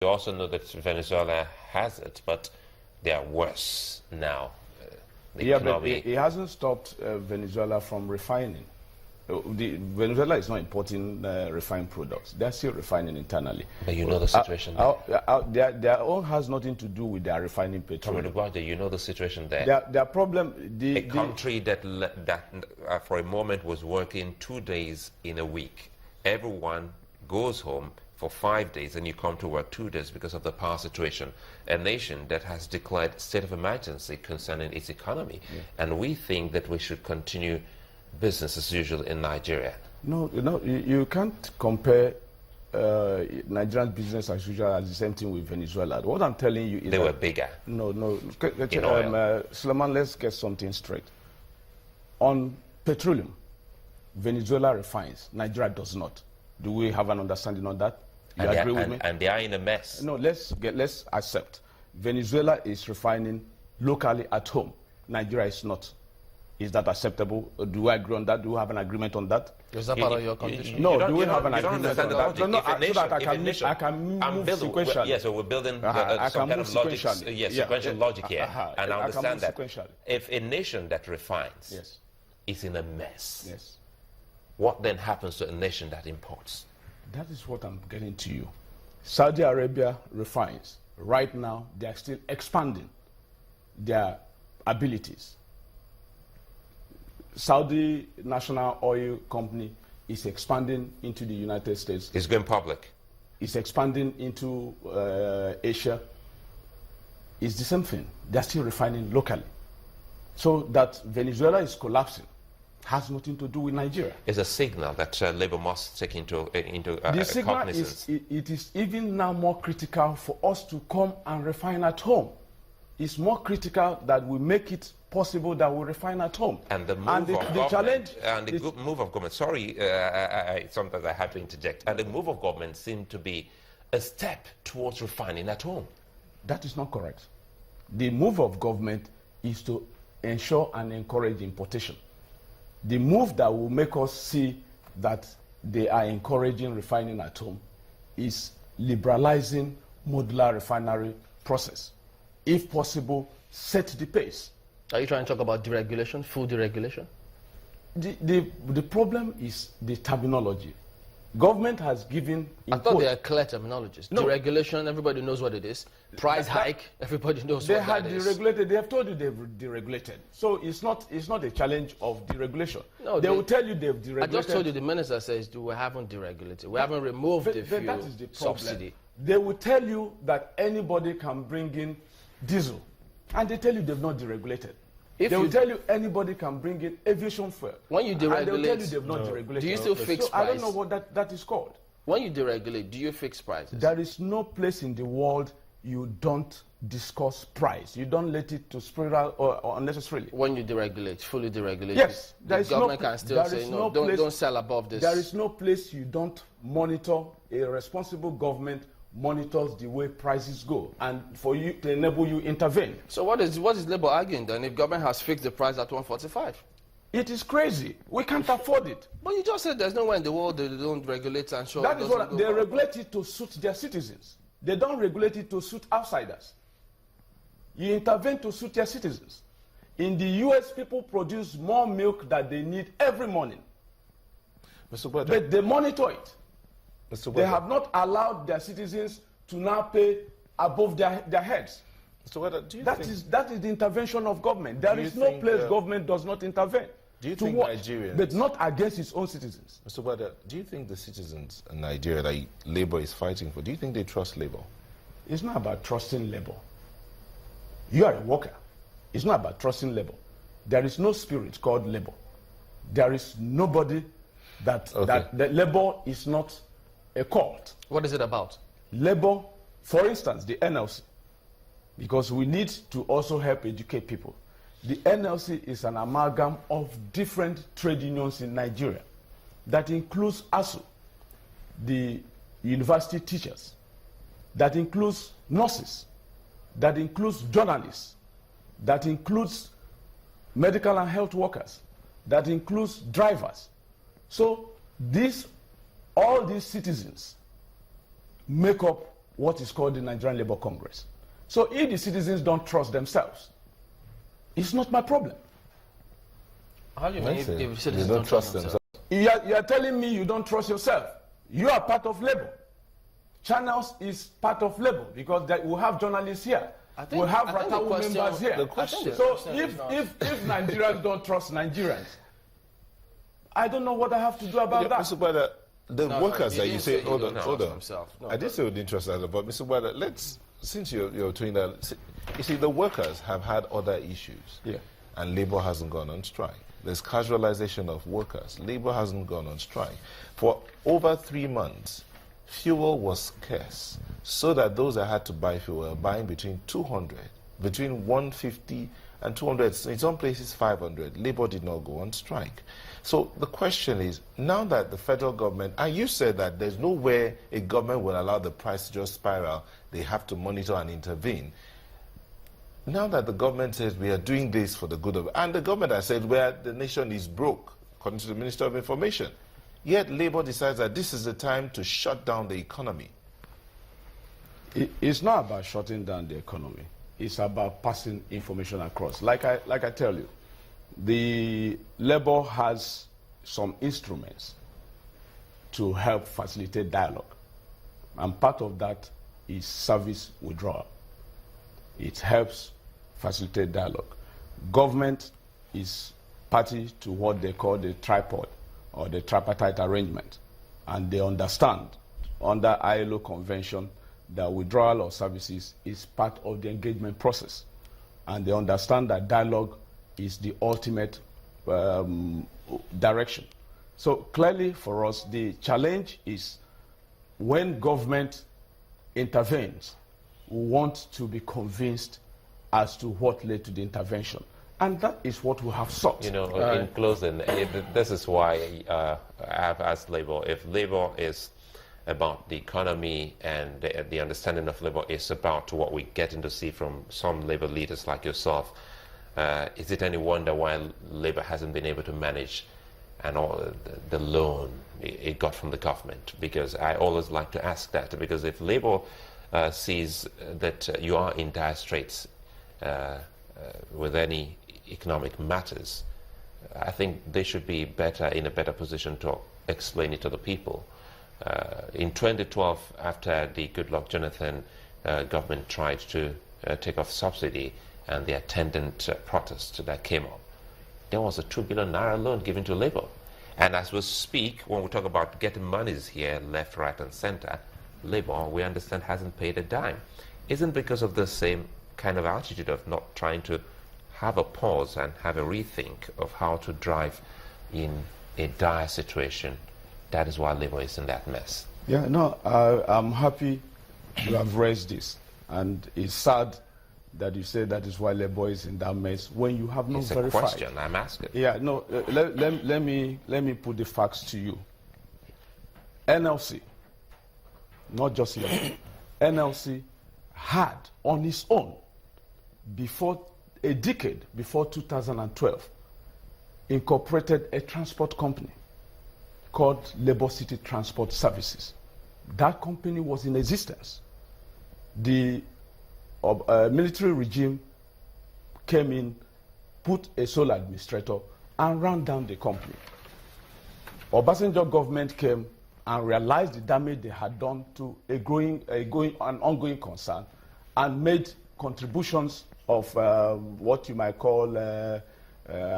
You also know that Venezuela has it, but they are worse now. But it hasn't stopped Venezuela from refining. Venezuela is not importing refined products. They're still refining internally. But you know the situation there. Their own has nothing to do with their refining petroleum. You know the situation there. Their problem... A country that for a moment was working 2 days in a week. Everyone goes home for 5 days and you come to work 2 days because of the power situation. A nation that has declared state of emergency concerning its economy. Yeah. And we think that we should continue business as usual in Nigeria. No, you can't compare Nigerian business as usual as the same thing with Venezuela. What I'm telling you is they were bigger. No. Suleiman, let's get something straight. On petroleum, Venezuela refines, Nigeria does not. Do we have an understanding on that? You agree with me? And they are in a mess. No, let's accept. Venezuela is refining locally at home. Nigeria is not. Is that acceptable? Do I agree on that? Do we have an agreement on that? Is that part of your condition? No, do we have an agreement on that? No, so that I can move sequentially. Yes, so we're building some kind of logic, sequential logic here. And I understand that. If a nation that refines is in a mess, what then happens to a nation that imports? That is what I'm getting to you. Saudi Arabia refines. Right now, they are still expanding their abilities. Saudi National Oil Company is expanding into the United States. It's going public. It's expanding into Asia. It's the same thing. They're still refining locally. So that Venezuela is collapsing has nothing to do with Nigeria. It's a signal that Labour must take into the signal cognizance. It is even now more critical for us to come and refine at home. It's more critical that we make it possible that we refine at home. And the move of government, sorry, sometimes I have to interject, and the move of government seemed to be a step towards refining at home. That is not correct. The move of government is to ensure and encourage importation. The move that will make us see that they are encouraging refining at home is liberalizing modular refinery process. If possible, set the pace. Are you trying to talk about deregulation, full deregulation? The problem is the terminology. Government has given... I thought they are clear terminologies. No. Deregulation, everybody knows what it is. Price hike, everybody knows what that is. They have told you they've deregulated. So it's not a challenge of deregulation. No, they will tell you they've deregulated. I just told you the minister says we haven't deregulated. We haven't removed the fuel that is the subsidy. They will tell you that anybody can bring in diesel. And they tell you they've not deregulated. They will tell you anybody can bring in aviation fuel. When you deregulate, and they will tell you they've not deregulated. Do you still fix price? I don't know what that is called. When you deregulate, do you fix prices? There is no place in the world you don't discuss price. You don't let it to spiral or unnecessarily. When you deregulate, fully deregulate, yes, the government can still say no, don't sell above this. There is no place you don't monitor. A responsible government monitors the way prices go, and for you to enable you intervene. So what is Labour arguing then if government has fixed the price at 145? It is crazy. We can't afford it. But you just said there's nowhere in the world they don't regulate and show. That is what they regulate it to suit their citizens. They don't regulate it to suit outsiders. You intervene to suit your citizens. In the US, people produce more milk than they need every morning. But they monitor it. They have not allowed their citizens to now pay above their heads. That is the intervention of government. There is no place government does not intervene. Do you think Nigerians... But not against its own citizens. Mr. Wabba, do you think the citizens in Nigeria that Labour is fighting for, do you think they trust Labour? It's not about trusting Labour. You are a worker. It's not about trusting Labour. There is no spirit called Labour. There is nobody that Labour is not a cult. What is it about? Labour, for instance, the NLC, because we need to also help educate people. The NLC is an amalgam of different trade unions in Nigeria that includes ASU, the university teachers, that includes nurses, that includes journalists, that includes medical and health workers, that includes drivers. So all these citizens make up what is called the Nigerian Labour Congress. So if the citizens don't trust themselves, it's not my problem. How do you mean if citizens don't don't trust themselves? You are telling me you don't trust yourself. You are part of Labour. Channels is part of Labour because we have journalists here. We have Ratawu members here. So if Nigerians don't trust Nigerians, I don't know what I have to do about that. Mr. Bada, the workers that you say, hold on. No, I did say with interest, but Mr. Bada, since you're doing that, you see, the workers have had other issues, and Labour hasn't gone on strike. There's casualization of workers. Labour hasn't gone on strike. For over 3 months, fuel was scarce, so that those that had to buy fuel were buying between 150 and 200, in some places 500. Labour did not go on strike. So the question is, now that the federal government, and you said that there's nowhere a government will allow the price to just spiral, they have to monitor and intervene. Now that the government says we are doing this for the good of, and the government has said where the nation is broke, according to the Minister of Information, yet Labour decides that this is the time to shut down the economy. It's not about shutting down the economy. It's about passing information across. Like I tell you, the Labour has some instruments to help facilitate dialogue. And part of that is service withdrawal. It helps facilitate dialogue. Government is party to what they call the tripod or the tripartite arrangement. And they understand under ILO convention that withdrawal of services is part of the engagement process. And they understand that dialogue is the ultimate direction. So clearly for us, the challenge is when government intervenes, we want to be convinced as to what led to the intervention. And that is what we have sought. You know, in closing, this is why I have asked Labour, if Labour is about the economy and the understanding of Labour is about what we're getting to see from some Labour leaders like yourself, is it any wonder why Labour hasn't been able to manage and all the loan it got from the government? Because I always like to ask that, because if Labour sees that you are in dire straits with any economic matters, I think they should be in a better position to explain it to the people. In 2012, after the Goodluck Jonathan government tried to take off subsidy and the attendant protest that came up, there was a 2 billion naira loan given to Labour. And as we speak, when we talk about getting monies here, left, right, and centre, Labour, we understand, hasn't paid a dime. Isn't because of the same kind of attitude of not trying to have a pause and have a rethink of how to drive in a dire situation? That is why Labour is in that mess. Yeah, no, I'm happy you have raised this. And it's sad that you say that is why Labour is in that mess when you have not verified. It's a question I'm asking. Yeah, no, let me put the facts to you. NLC, not just Labour, NLC had on its own, before a decade before 2012, incorporated a transport company called Labour City Transport Services. That company was in existence. The military regime came in, put a sole administrator, and ran down the company. Obasanjo government came and realized the damage they had done to an ongoing concern, and made contributions of what you might call, I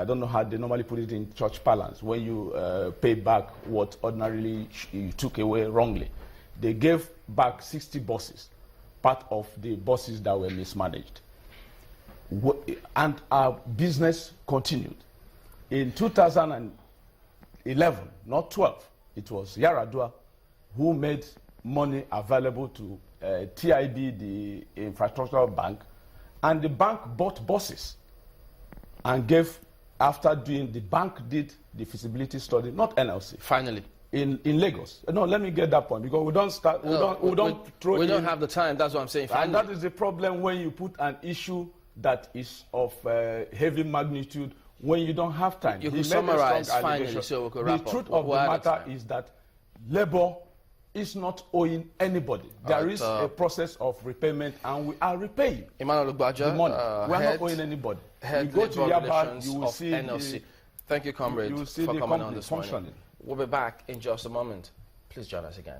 don't know how they normally put it in church parlance, when you pay back what ordinarily you took away wrongly. They gave back 60 buses, part of the buses that were mismanaged. And our business continued. In 2011, not 12, it was Yaradua who made money available to TIB, the infrastructural bank, and the bank bought buses and gave, after doing, the bank did the feasibility study, not NLC. Finally. In Lagos. No, let me get that point, because we don't start, we don't have the time, that's what I'm saying. Finally. And that is the problem when you put an issue that is of heavy magnitude when you don't have time. You can summarize finally so we can wrap up. The truth of the matter is that Labour is not owing anybody. There is a process of repayment, and we are repaying Emmanuel Ugbaja, the money. We are not owing anybody. You go to Yaba, you will see NLC. Thank you, comrade, you will see for the coming on this functioning. morning. We'll be back in just a moment. Please join us again.